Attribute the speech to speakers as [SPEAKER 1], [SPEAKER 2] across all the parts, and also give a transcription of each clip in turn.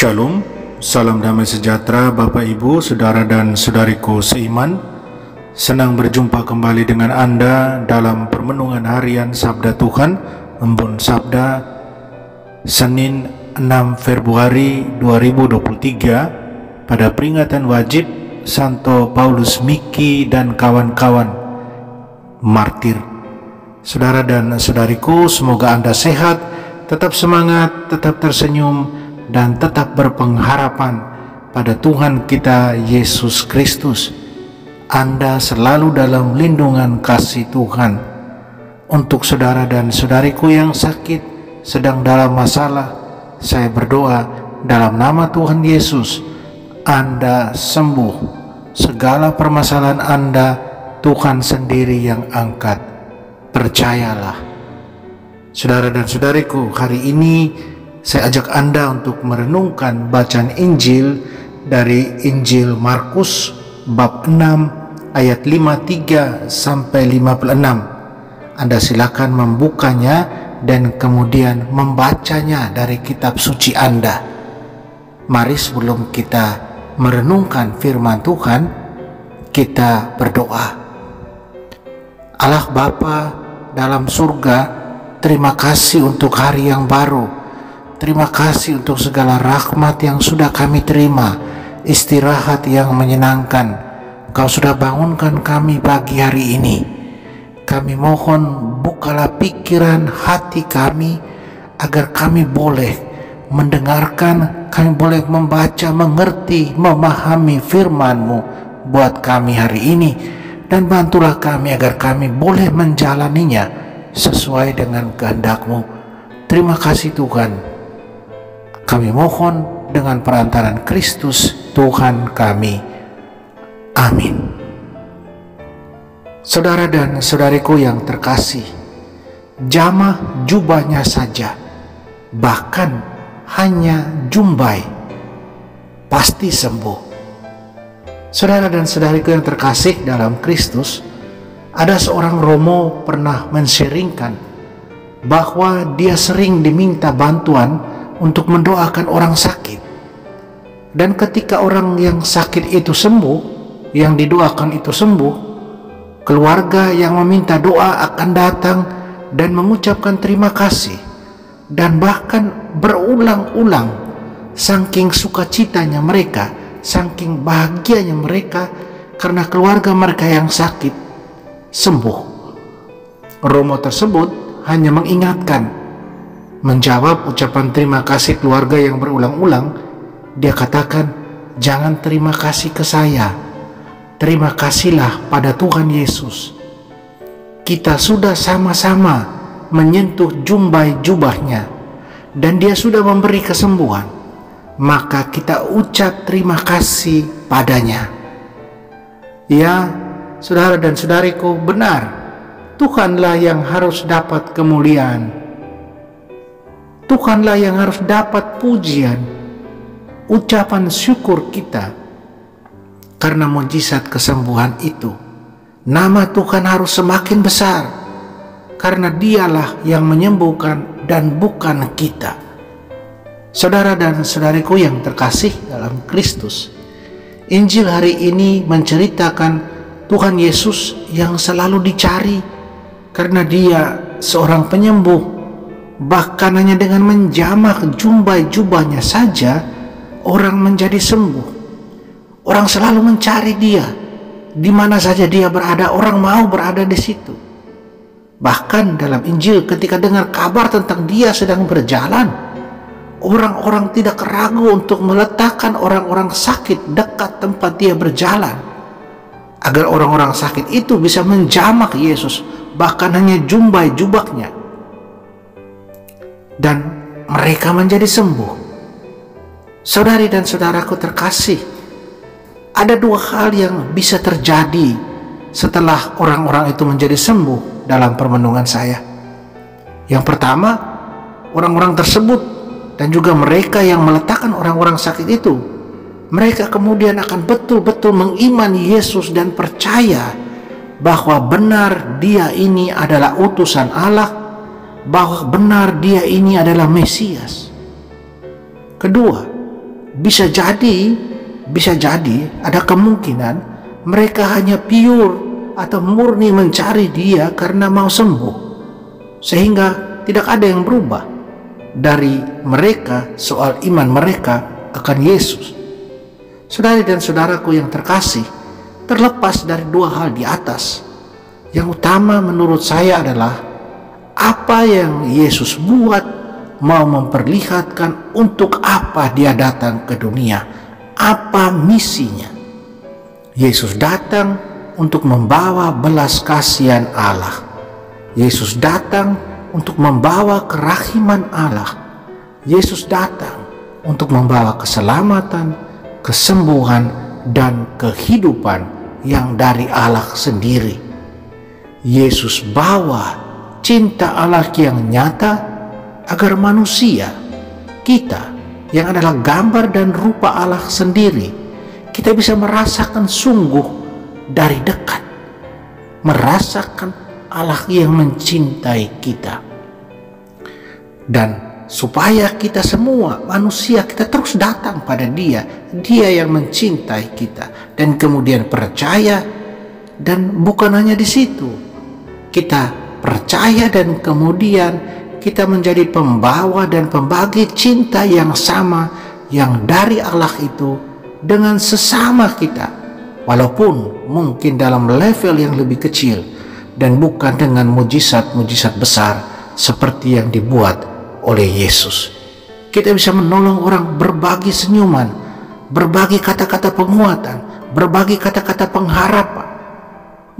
[SPEAKER 1] Shalom, salam damai sejahtera Bapak Ibu, Saudara dan Saudariku seiman. Senang berjumpa kembali dengan Anda dalam permenungan harian Sabda Tuhan, Embun Sabda, Senin 6 Februari 2023, pada peringatan wajib Santo Paulus Miki dan kawan-kawan martir. Saudara dan saudariku, semoga Anda sehat, tetap semangat, tetap tersenyum, dan tetap berpengharapan pada Tuhan kita Yesus Kristus. Anda selalu dalam lindungan kasih Tuhan. Untuk saudara dan saudariku yang sakit, sedang dalam masalah, saya berdoa dalam nama Tuhan Yesus, Anda sembuh. Segala permasalahan Anda, Tuhan sendiri yang angkat. Percayalah. Saudara dan saudariku, hari ini saya ajak Anda untuk merenungkan bacaan Injil dari Injil Markus bab 6 ayat 53 sampai 56. Anda silakan membukanya dan kemudian membacanya dari kitab suci Anda. Mari sebelum kita merenungkan firman Tuhan, kita berdoa. Allah Bapa dalam surga, terima kasih untuk hari yang baru. Terima kasih untuk segala rahmat yang sudah kami terima, istirahat yang menyenangkan. Kau sudah bangunkan kami pagi hari ini. Kami mohon bukalah pikiran hati kami, agar kami boleh mendengarkan, kami boleh membaca, mengerti, memahami firman-Mu buat kami hari ini. Dan bantulah kami agar kami boleh menjalaninya sesuai dengan kehendak-Mu. Terima kasih Tuhan. Kami mohon dengan perantaran Kristus Tuhan kami. Amin. Saudara dan saudariku yang terkasih, jamah jubahnya saja, bahkan hanya jumbai, pasti sembuh. Saudara dan saudariku yang terkasih dalam Kristus, ada seorang Romo pernah men-sharingkan bahwa dia sering diminta bantuan untuk mendoakan orang sakit. Dan ketika orang yang sakit itu sembuh, yang didoakan itu sembuh, keluarga yang meminta doa akan datang dan mengucapkan terima kasih. Dan bahkan berulang-ulang, saking sukacitanya mereka, saking bahagianya mereka, karena keluarga mereka yang sakit sembuh. Romo tersebut hanya mengingatkan, menjawab ucapan terima kasih keluarga yang berulang-ulang. Dia katakan, jangan terima kasih ke saya, terima kasihlah pada Tuhan Yesus. Kita sudah sama-sama menyentuh jumbai jubahnya dan dia sudah memberi kesembuhan, maka kita ucap terima kasih padanya. Ya, saudara dan saudariku, benar, Tuhanlah yang harus dapat kemuliaan. Tuhanlah yang harus dapat pujian, ucapan syukur kita. Karena mujizat kesembuhan itu, nama Tuhan harus semakin besar, karena dialah yang menyembuhkan dan bukan kita. Saudara dan saudariku yang terkasih dalam Kristus, Injil hari ini menceritakan Tuhan Yesus yang selalu dicari, karena dia seorang penyembuh. Bahkan hanya dengan menjamah jumbai jubahnya saja, orang menjadi sembuh. Orang selalu mencari dia. Di mana saja dia berada, orang mau berada di situ. Bahkan dalam Injil ketika dengar kabar tentang dia sedang berjalan, orang-orang tidak ragu untuk meletakkan orang-orang sakit dekat tempat dia berjalan, agar orang-orang sakit itu bisa menjamah Yesus, bahkan hanya jumbai jubahnya. Dan mereka menjadi sembuh. Saudari dan saudaraku terkasih, ada dua hal yang bisa terjadi setelah orang-orang itu menjadi sembuh dalam permenungan saya. Yang pertama, orang-orang tersebut dan juga mereka yang meletakkan orang-orang sakit itu, mereka kemudian akan betul-betul mengimani Yesus dan percaya bahwa benar dia ini adalah utusan Allah, bahwa benar dia ini adalah Mesias. Kedua,
[SPEAKER 2] bisa jadi ada kemungkinan mereka hanya pure atau murni mencari Dia karena mau sembuh, sehingga tidak ada yang berubah dari mereka soal iman mereka akan Yesus. Saudari dan saudaraku yang terkasih, terlepas dari dua hal di atas, yang utama menurut saya adalah apa yang Yesus buat mau memperlihatkan untuk apa Dia datang ke dunia, apa misinya. Yesus datang untuk membawa belas kasihan Allah. Yesus datang untuk membawa kerahiman Allah. Yesus datang untuk membawa keselamatan, kesembuhan, dan kehidupan yang dari Allah sendiri. Yesus bawa cinta Allah yang nyata agar manusia, kita yang adalah gambar dan rupa Allah sendiri, kita bisa merasakan sungguh dari dekat, merasakan Allah yang mencintai kita. Dan supaya kita semua manusia, kita terus datang pada Dia yang mencintai kita, dan kemudian percaya. Dan bukan hanya di situ, kita percaya dan kemudian kita menjadi pembawa dan pembagi cinta yang sama yang dari Allah itu dengan sesama kita, walaupun mungkin dalam level yang lebih kecil dan bukan dengan mujizat-mujizat besar seperti yang dibuat oleh Yesus. Kita bisa menolong orang, berbagi senyuman, berbagi kata-kata penguatan, berbagi kata-kata pengharapan.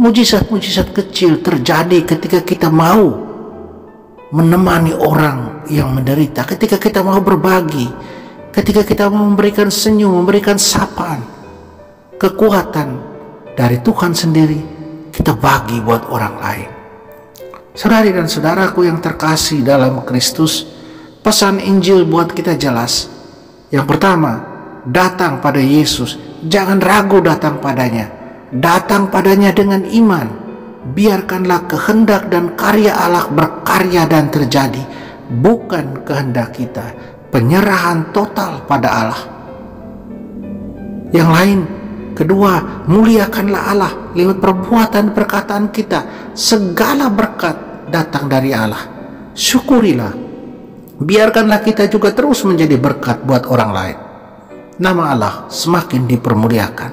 [SPEAKER 2] Mujizat-mujizat kecil terjadi ketika kita mau menemani orang yang menderita, ketika kita mau berbagi, ketika kita mau memberikan senyum, memberikan sapaan. Kekuatan dari Tuhan sendiri kita bagi buat orang lain. Saudari dan saudaraku yang terkasih dalam Kristus, pesan Injil buat kita jelas. Yang pertama, datang pada Yesus, jangan ragu datang padanya. Datang padanya dengan iman. Biarkanlah kehendak dan karya Allah berkarya dan terjadi, bukan kehendak kita. Penyerahan total pada Allah. Yang lain, kedua, muliakanlah Allah lewat perbuatan perkataan kita. Segala berkat datang dari Allah. Syukurilah. Biarkanlah kita juga terus menjadi berkat buat orang lain. Nama Allah semakin dipermuliakan.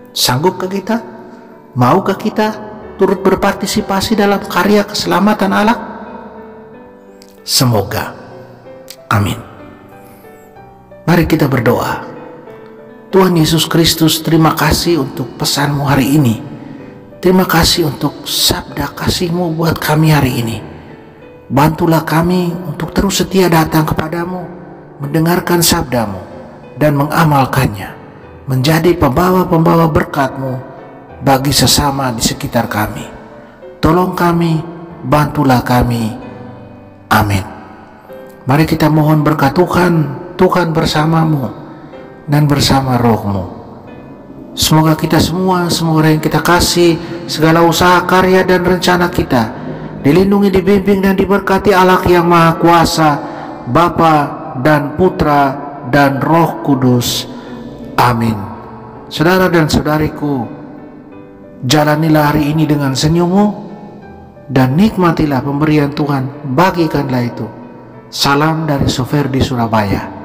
[SPEAKER 2] Sanggupkah kita? Maukah kita turut berpartisipasi dalam karya keselamatan Allah? Semoga. Amin. Mari kita berdoa. Tuhan Yesus Kristus, terima kasih untuk pesan-Mu hari ini. Terima kasih untuk sabda kasih-Mu buat kami hari ini. Bantulah kami untuk terus setia datang kepadamu, mendengarkan sabda-Mu, dan mengamalkannya, menjadi pembawa-pembawa berkat-Mu bagi sesama di sekitar kami. Tolong kami, bantulah kami. Amin. Mari kita mohon berkat Tuhan bersamamu dan bersama roh-Mu. Semoga kita semua yang kita kasih, segala usaha, karya, dan rencana kita dilindungi, dibimbing, dan diberkati Allah yang Maha Kuasa, Bapa dan Putra dan Roh Kudus. Amin. Saudara dan saudariku, jalanilah hari ini dengan senyummu dan nikmatilah pemberian Tuhan. Bagikanlah itu. Salam dari Sofer di Surabaya.